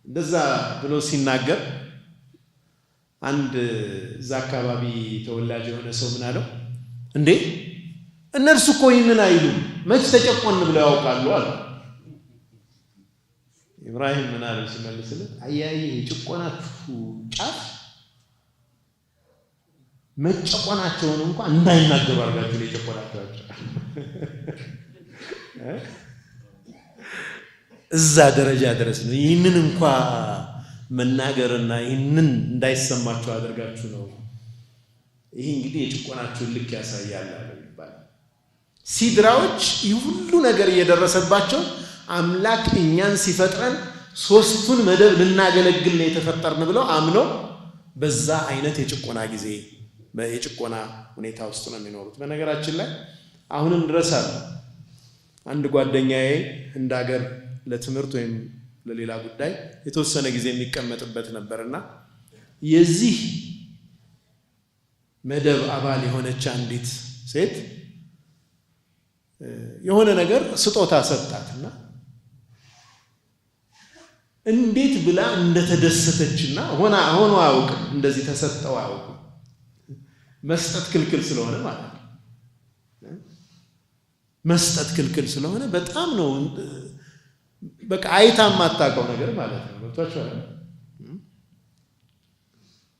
[SPEAKER 1] እንደዛ ብሎ ሲናገር አንድ እዛ አካባቢ ተወላጅ የሆነ ሰው ምን አለው? እንዴ እነርሱ እኮ ይህንን አይሉም፣ መች ተጨቆን ብለው ያውቃሉ አለ። ኢብራሂም ምን አለ ሲመልስለት፣ አያይ የጭቆናችሁ ጫፍ መጨቆናቸውን እንኳን እንዳይናገሩ አድርጋችሁ የጨቆናቸው እዛ ደረጃ ድረስ ነው። ይህንን እንኳን መናገርና ይህንን እንዳይሰማቸው አድርጋችሁ ነው። ይህ እንግዲህ የጭቆናችሁን ልክ ያሳያል ይባላል። ሲድራዎች ይህ ሁሉ ነገር እየደረሰባቸው አምላክ እኛን ሲፈጥረን ሶስቱን መደብ ልናገለግል ነው የተፈጠርን ብለው አምነው በዛ አይነት የጭቆና ጊዜ የጭቆና ሁኔታ ውስጥ ነው የሚኖሩት። በነገራችን ላይ አሁንም ድረስ አለ። አንድ ጓደኛዬ እንዳገር ለትምህርት ወይም ለሌላ ጉዳይ የተወሰነ ጊዜ የሚቀመጥበት ነበርና የዚህ መደብ አባል የሆነች አንዲት ሴት የሆነ ነገር ስጦታ ሰጣትና እንዴት ብላ እንደተደሰተችና ሆኖ አያውቅም። እንደዚህ ተሰጠው አያውቅም። መስጠት ክልክል ስለሆነ ማለት ነው። መስጠት ክልክል ስለሆነ በጣም ነው በቃ አይታ ማታውቀው ነገር ማለት ነው። ወጥቷቸዋል።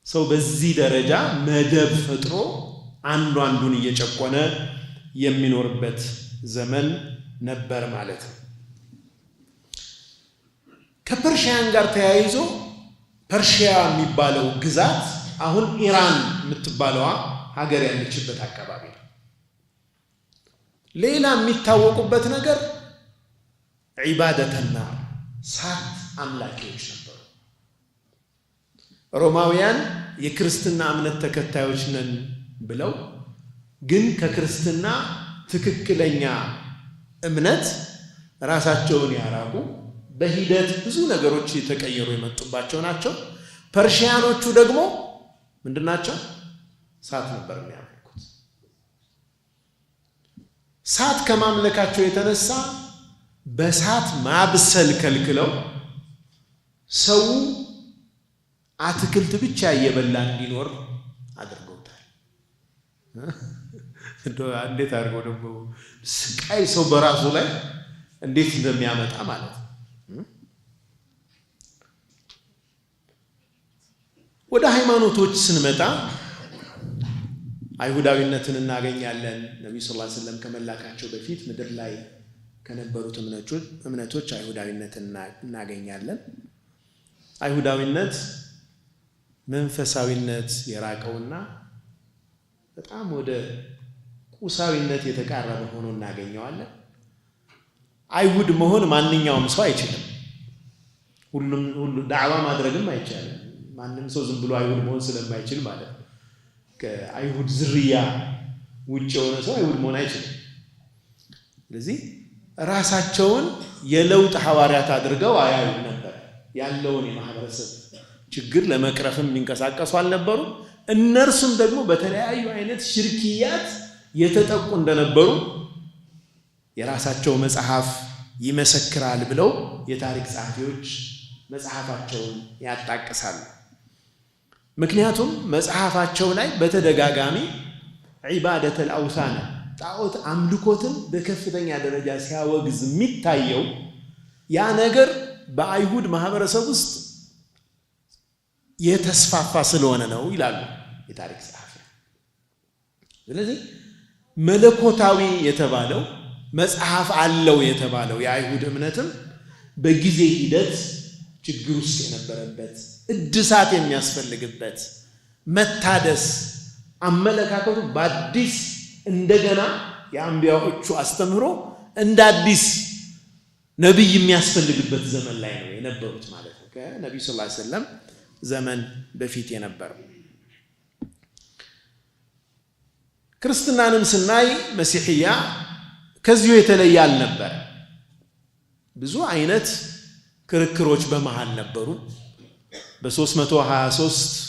[SPEAKER 1] ሰው በዚህ ደረጃ መደብ ፈጥሮ አንዱ አንዱን እየጨቆነ የሚኖርበት ዘመን ነበር ማለት ነው። ከፐርሺያን ጋር ተያይዞ ፐርሺያ የሚባለው ግዛት አሁን ኢራን የምትባለዋ ሀገር ያለችበት አካባቢ ነው። ሌላ የሚታወቁበት ነገር ዒባደተና ሳት አምላኪዎች ነበሩ። ሮማውያን የክርስትና እምነት ተከታዮች ነን ብለው ግን ከክርስትና ትክክለኛ እምነት ራሳቸውን ያራቁ በሂደት ብዙ ነገሮች የተቀየሩ የመጡባቸው ናቸው። ፐርሺያኖቹ ደግሞ ምንድናቸው? ሳት ነበር የሚያመልኩት። ሳት ከማምለካቸው የተነሳ በሳት ማብሰል ከልክለው ሰው አትክልት ብቻ እየበላ እንዲኖር አድርገውታል። እንዴት አድርገው ደግሞ ስቃይ ሰው በራሱ ላይ እንዴት እንደሚያመጣ ማለት ነው። ወደ ሃይማኖቶች ስንመጣ አይሁዳዊነትን እናገኛለን። ነብዩ ሰለላሁ ዐለይሂ ወሰለም ከመላካቸው በፊት ምድር ላይ ከነበሩት እምነቶች አይሁዳዊነትን እናገኛለን። አይሁዳዊነት መንፈሳዊነት የራቀውና በጣም ወደ ቁሳዊነት የተቃረበ ሆኖ እናገኘዋለን። አይሁድ መሆን ማንኛውም ሰው አይችልም። ሁሉ ዳዕዋ ማድረግም አይቻልም። ማንም ሰው ዝም ብሎ አይሁድ መሆን ስለማይችል ማለት ነው። ከአይሁድ ዝርያ ውጭ የሆነ ሰው አይሁድ መሆን አይችልም። ስለዚህ ራሳቸውን የለውጥ ሐዋርያት አድርገው አያዩ ነበር። ያለውን የማህበረሰብ ችግር ለመቅረፍም ሊንቀሳቀሱ አልነበሩ። እነርሱም ደግሞ በተለያዩ አይነት ሽርክያት የተጠቁ እንደነበሩ የራሳቸው መጽሐፍ ይመሰክራል ብለው የታሪክ ጸሐፊዎች መጽሐፋቸውን ያጣቅሳሉ። ምክንያቱም መጽሐፋቸው ላይ በተደጋጋሚ ዒባደተል አውሳን ጣዖት አምልኮትን በከፍተኛ ደረጃ ሲያወግዝ የሚታየው ያ ነገር በአይሁድ ማህበረሰብ ውስጥ የተስፋፋ ስለሆነ ነው ይላሉ የታሪክ ጸሐፊ። ስለዚህ መለኮታዊ የተባለው መጽሐፍ አለው የተባለው የአይሁድ እምነትም በጊዜ ሂደት ችግር ውስጥ የነበረበት እድሳት የሚያስፈልግበት መታደስ አመለካከቱ በአዲስ እንደገና የአንቢያዎቹ አስተምህሮ እንደ አዲስ ነብይ የሚያስፈልግበት ዘመን ላይ ነው የነበሩት ማለት ነው። ከነብዩ ሰለላሁ ዐለይሂ ወሰለም ዘመን በፊት የነበረው ክርስትናንም ስናይ መሲሕያ ከዚሁ የተለየ አልነበረ። ብዙ አይነት ክርክሮች በመሃል ነበሩ። በ323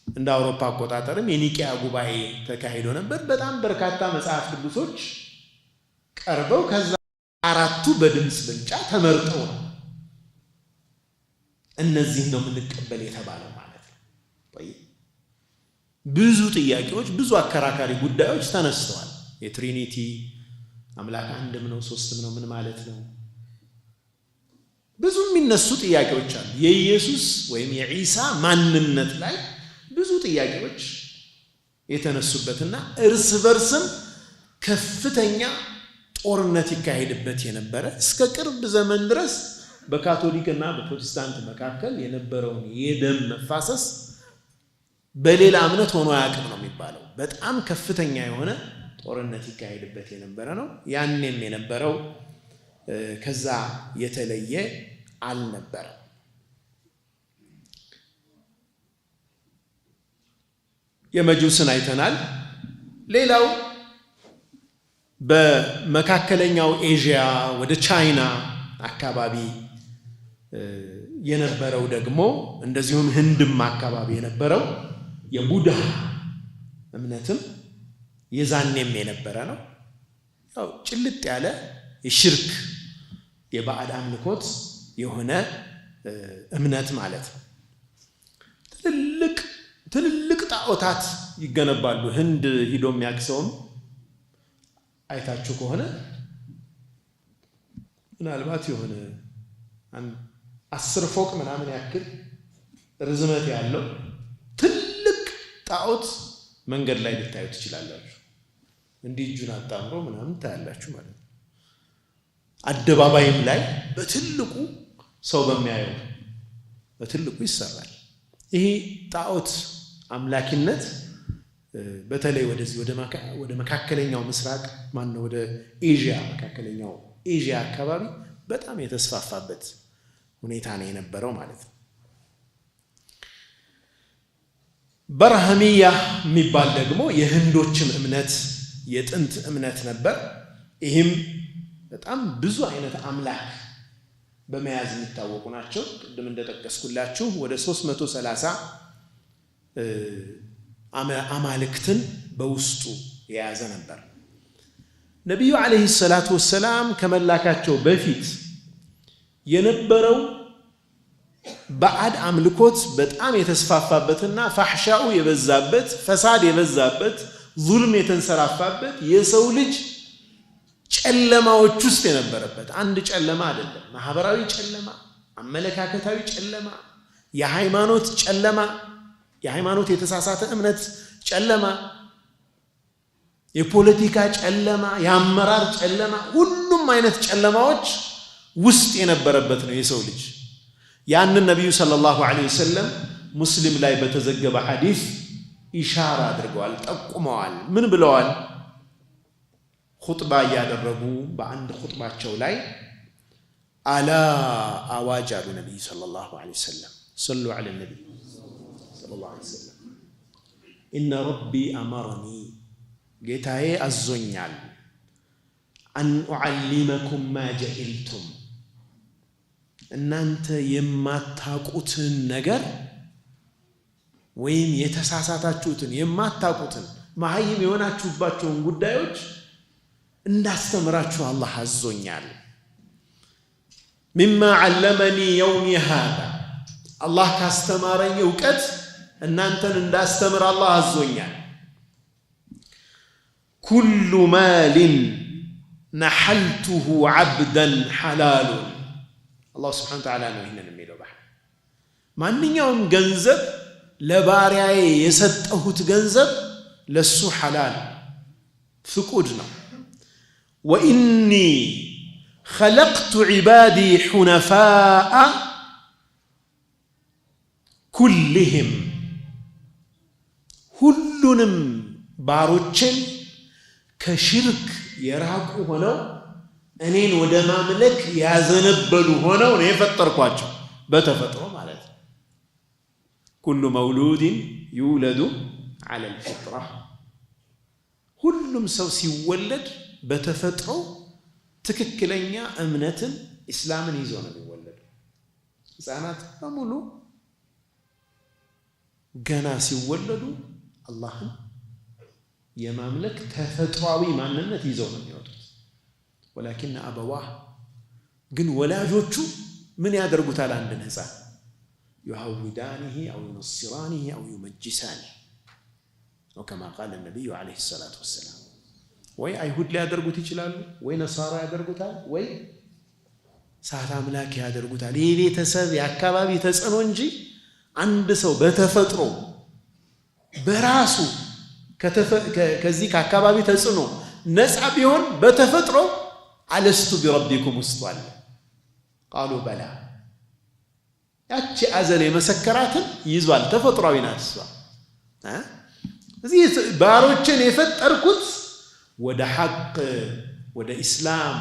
[SPEAKER 1] እንደ አውሮፓ አቆጣጠርም የኒቂያ ጉባኤ ተካሂዶ ነበር። በጣም በርካታ መጽሐፍ ቅዱሶች ቀርበው ከዛ አራቱ በድምፅ ብልጫ ተመርጠው ነው እነዚህ ነው የምንቀበል የተባለው ማለት ነው። ብዙ ጥያቄዎች፣ ብዙ አከራካሪ ጉዳዮች ተነስተዋል። የትሪኒቲ አምላክ አንድም ነው ሶስትም ነው ምን ማለት ነው? ብዙ የሚነሱ ጥያቄዎች አሉ። የኢየሱስ ወይም የዒሳ ማንነት ላይ ብዙ ጥያቄዎች የተነሱበትና እርስ በርስም ከፍተኛ ጦርነት ይካሄድበት የነበረ እስከ ቅርብ ዘመን ድረስ በካቶሊክና በፕሮቴስታንት መካከል የነበረውን የደም መፋሰስ በሌላ እምነት ሆኖ አያውቅም ነው የሚባለው። በጣም ከፍተኛ የሆነ ጦርነት ይካሄድበት የነበረ ነው። ያኔም የነበረው ከዛ የተለየ አልነበረም። የመጁስን አይተናል። ሌላው በመካከለኛው ኤዥያ ወደ ቻይና አካባቢ የነበረው ደግሞ እንደዚሁም ህንድም አካባቢ የነበረው የቡድሃ እምነትም የዛኔም የነበረ ነው። ያው ጭልጥ ያለ የሽርክ የባዕድ አምልኮት የሆነ እምነት ማለት ነው። ትልልቅ ጣዖታት ይገነባሉ። ህንድ ሂዶ የሚያክሰውም አይታችሁ ከሆነ ምናልባት የሆነ 10 ፎቅ ምናምን ያክል ርዝመት ያለው ትልቅ ጣዖት መንገድ ላይ ልታዩ ትችላላችሁ። እንዲህ እጁን አጣምሮ ምናምን ታያላችሁ ማለት ነው። አደባባይም ላይ በትልቁ ሰው በሚያየው በትልቁ ይሰራል። ይሄ ጣዖት አምላኪነት በተለይ ወደዚህ ወደ መካከለኛው ምስራቅ ወደ ኤዥያ መካከለኛው ኤዥያ አካባቢ በጣም የተስፋፋበት ሁኔታ ነው የነበረው ማለት ነው። በርሃሚያ የሚባል ደግሞ የህንዶችም እምነት የጥንት እምነት ነበር። ይህም በጣም ብዙ አይነት አምላክ በመያዝ የሚታወቁ ናቸው። ቅድም እንደጠቀስኩላችሁ ወደ 330 አማልክትን በውስጡ የያዘ ነበር። ነቢዩ ዓለይሂ ሰላቱ ወሰላም ከመላካቸው በፊት የነበረው ባዕድ አምልኮት በጣም የተስፋፋበትና ፋሕሻው የበዛበት ፈሳድ የበዛበት ዙልም የተንሰራፋበት የሰው ልጅ ጨለማዎች ውስጥ የነበረበት አንድ ጨለማ አይደለም ማህበራዊ ጨለማ አመለካከታዊ ጨለማ የሃይማኖት ጨለማ የሃይማኖት የተሳሳተ እምነት ጨለማ የፖለቲካ ጨለማ የአመራር ጨለማ ሁሉም አይነት ጨለማዎች ውስጥ የነበረበት ነው የሰው ልጅ ያንን ነብዩ ሰለላሁ ዐለይሂ ወሰለም ሙስሊም ላይ በተዘገበ ሐዲስ ኢሻራ አድርገዋል ጠቁመዋል ምን ብለዋል ኹጥባ ያደረጉ በአንድ ኹጥባቸው ላይ አላ አዋጅ አሉ ነብዩ ሰለላሁ ዐለይሂ ወሰለም ሰሉ ዐለ ነብይ ሰለላሁ ዐለይሂ ወሰለም ኢነ ረቢ አመረኒ ጌታዬ አዞኛል አን ኡዓሊመኩም ማ ጀሂልቱም እናንተ የማታቁትን ነገር ወይም የተሳሳታችሁትን የማታቁትን ማህይም የሆናችሁባቸውን ጉዳዮች እንዳስተምራችሁ አላህ አዞኛል مما علمني يومي هذا الله ካስተማረኝ ዕውቀት እናንተን እንዳስተምር አላህ አዞኛል كل مال نحلته عبدا حلال الله سبحانه وتعالى ነው ይሄንን የሚለው ባህ ማንኛውም ገንዘብ ለባሪያዬ የሰጠሁት ገንዘብ ለሱ ሐላል ፍቁድ ነው وإني خلقت عبادي حنفاء كلهم ሁሉንም ባሮችን ከሽርክ የራቁ ሆነው እኔን ወደ ማምለክ ያዘነበሉ ሆነው ነው የፈጠርኳቸው በተፈጥሮ ማለት ነው كل مولود يولد على الفطرة ሁሉም ሰው ሲወለድ በተፈጥሮ ትክክለኛ እምነትን እስላምን ይዞ ነው የሚወለደው ህፃናት በሙሉ ገና ሲወለዱ አላህን የማምለክ ተፈጥሯዊ ማንነት ይዘው ነው የሚወጡት ولكن أبواه ግን ወላጆቹ ምን ያደርጉታል አንድን ህፃን يهودانه أو ينصرانه أو يمجسانه وكما قال النبي عليه الصلاة والسلام ወይ አይሁድ ሊያደርጉት ይችላሉ ወይ ነሳራ ያደርጉታል ወይ ሳታ አምላክ ያደርጉታል የቤተሰብ የአካባቢ ተጽዕኖ እንጂ አንድ ሰው በተፈጥሮ በራሱ ከዚህ ከአካባቢ ተጽዕኖ ነፃ ቢሆን በተፈጥሮ አለስቱ ቢረቢኩም ውስጧል قالوا بلى ያቺ አዘለ የመሰከራትን ይዟል ተፈጥሯዊ ናት እሷ እዚህ ባሮችን የፈጠርኩት ወደ ሐቅ ወደ እስላም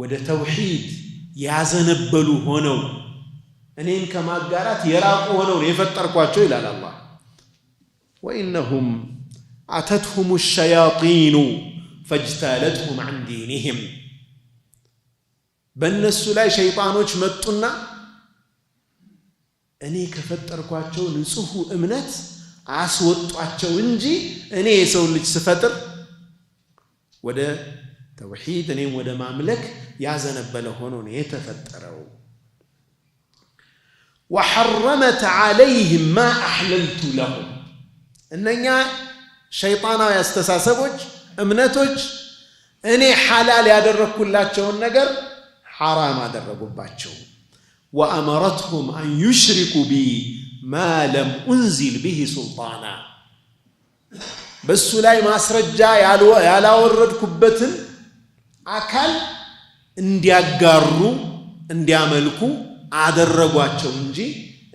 [SPEAKER 1] ወደ ተውሂድ ያዘነበሉ ሆነው እኔን ከማጋራት የራቁ ሆነው የፈጠርኳቸው ይላል አላህ وإنهم أتتهم الشياطين فاجتالتهم عن دينهم በእነሱ ላይ ሸይጣኖች መጡና እኔ ከፈጠርኳቸው ንጹህ እምነት አስወጧቸው እንጂ እኔ የሰው ልጅ ስፈጥር ወደ ተውሂድ እኔም ወደ ማምለክ ያዘነበለ ሆኖ ነው የተፈጠረው وحرمت عليهم ما أحللت لهم እነኛ ሸይጣናዊ አስተሳሰቦች እምነቶች እኔ ሐላል ያደረኩላቸውን ነገር ሐራም አደረጉባቸው وأمرتهم أن يشركوا بي ما لم أنزل به سلطانا በሱ ላይ ማስረጃ ያላወረድኩበትን አካል እንዲያጋሩ እንዲያመልኩ አደረጓቸው እንጂ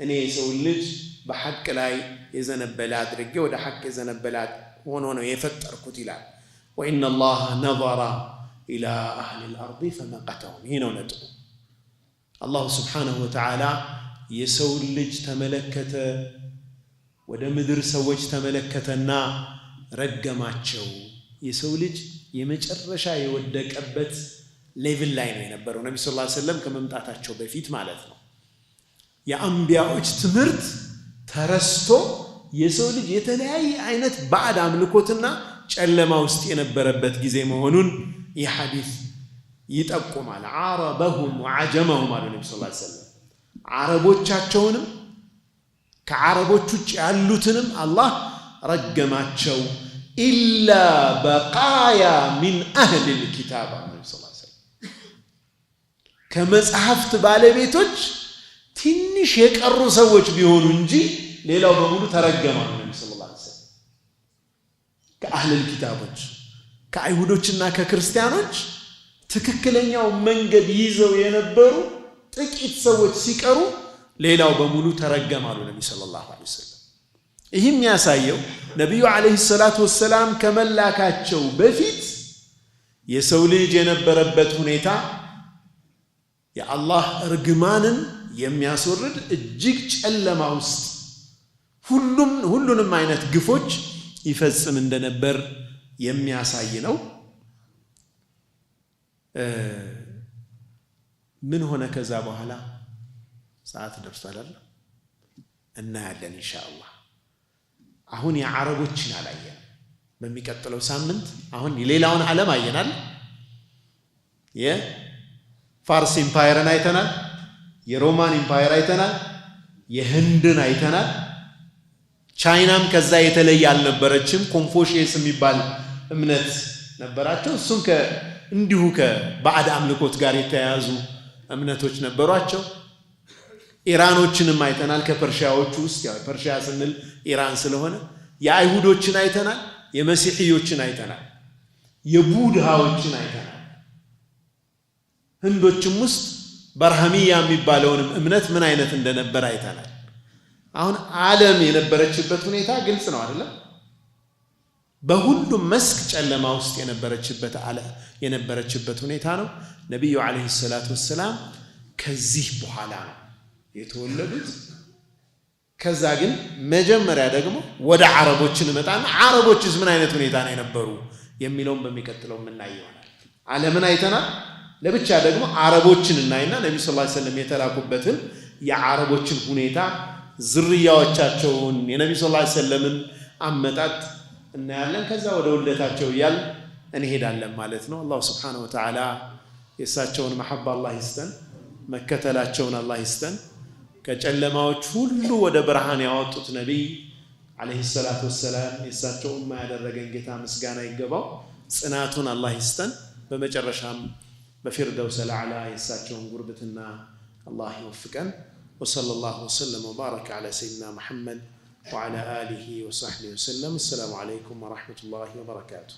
[SPEAKER 1] እኔ የሰው ልጅ በሐቅ ላይ የዘነበለ አድርጌ ወደ ሐቅ የዘነበለ ሆኖ ነው የፈጠርኩት ይላል وإن الله نظر إلى أهل الأرض فمقتهم هنا نتو الله سبحانه وتعالى የሰው ልጅ ተመለከተ ወደ ምድር ሰዎች ተመለከተና ረገማቸው የሰው ልጅ የመጨረሻ የወደቀበት ሌቭል ላይ ነው የነበረው ነብዩ ሰለላሁ ዐለይሂ ወሰለም ከመምጣታቸው በፊት ማለት ነው የአንቢያዎች ትምህርት ተረስቶ የሰው ልጅ የተለያየ አይነት ባዕድ አምልኮትና ጨለማ ውስጥ የነበረበት ጊዜ መሆኑን ይህ ሐዲስ ይጠቁማል። ዓረበሁም ወዐጀመሁም አሉ ነብዩ ሰለላሁ ዐለይሂ ወሰለም። ዓረቦቻቸውንም ከዓረቦች ውጭ ያሉትንም አላህ ረገማቸው። ኢላ በቃያ ሚን አህሊል ኪታብ አሉ ነብዩ ሰለላሁ ዐለይሂ ወሰለም። ከመጽሐፍት ባለቤቶች ትንሽ የቀሩ ሰዎች ቢሆኑ እንጂ ሌላው በሙሉ ተረገመ አሉ ነብዩ ሰለላሁ ዐለይሂ ወሰለም። ከአህሊል ኪታቦች ከአይሁዶችና ከክርስቲያኖች ትክክለኛው መንገድ ይዘው የነበሩ ጥቂት ሰዎች ሲቀሩ ሌላው በሙሉ ተረገማሉ ነብዩ ሰለላሁ ዐለይሂ ወሰለም። ይህም ያሳየው ነብዩ ዐለይሂ ሰላቱ ወሰላም ከመላካቸው በፊት የሰው ልጅ የነበረበት ሁኔታ የአላህ እርግማንን የሚያስወርድ እጅግ ጨለማ ውስጥ ሁሉንም አይነት ግፎች ይፈጽም እንደነበር የሚያሳይ ነው። ምን ሆነ ከዛ በኋላ? ሰዓት ደርሷል አይደል? እናያለን ኢንሻአላህ። አሁን የዓረቦችን አላየን። በሚቀጥለው ሳምንት አሁን የሌላውን ዓለም አየናል። የፋርስ ኢምፓየርን አይተናል። የሮማን ኢምፓየር አይተናል። የህንድን አይተናል። ቻይናም ከዛ የተለየ አልነበረችም። ኮንፎሺየስ የሚባል እምነት ነበራቸው። እሱም እንዲሁ ከባዕድ አምልኮት ጋር የተያያዙ እምነቶች ነበሯቸው። ኢራኖችንም አይተናል። ከፐርሺያዎቹ ውስጥ ያው ፐርሺያ ስንል ኢራን ስለሆነ የአይሁዶችን አይተናል። የመሲሒዮችን አይተናል። የቡድሃዎችን አይተናል። ህንዶችም ውስጥ በርሃሚያ የሚባለውንም እምነት ምን አይነት እንደነበር አይተናል። አሁን ዓለም የነበረችበት ሁኔታ ግልጽ ነው አይደለም? በሁሉም መስክ ጨለማ ውስጥ የነበረችበት ሁኔታ ነው። ነብዩ አለይሂ ሰላቱ ወሰላም ከዚህ በኋላ ነው የተወለዱት። ከዛ ግን መጀመሪያ ደግሞ ወደ ዓረቦችን መጣና ዓረቦችስ ምን አይነት ሁኔታ ነው የነበሩ የሚለውን በሚቀጥለው የምናየው ይሆናል። ዓለምን አይተናል። ለብቻ ደግሞ ዓረቦችን እናይና ነብዩ ሰለላሁ ዐለይሂ ወሰለም የተላኩበትን የዓረቦችን ሁኔታ ዝርያዎቻቸውን የነብዩ ሰለላሁ ዐለይሂ ወሰለምን አመጣጥ እናያለን። ከዛ ወደ ውልደታቸው እያል እንሄዳለን ማለት ነው። አላህ ሱብሓነሁ ወተዓላ የእሳቸውን መሐባ አላህ ይስጠን፣ መከተላቸውን አላህ ይስጠን። ከጨለማዎች ሁሉ ወደ ብርሃን ያወጡት ነቢይ አለይሂ ሰላቱ ወሰላም የእሳቸው ኡማ ያደረገን ጌታ ምስጋና ይገባው። ጽናቱን አላህ ይስጠን። በመጨረሻም በፊርደውሰል አዕላ የእሳቸውን ጉርብትና አላህ ይወፍቀን። ወሰለላሁ ወሰለም ወባረከ ዐላ ሰይድና ሙሐመድ وعلى آله وصحبه وسلم. السلام عليكم ورحمة الله وبركاته.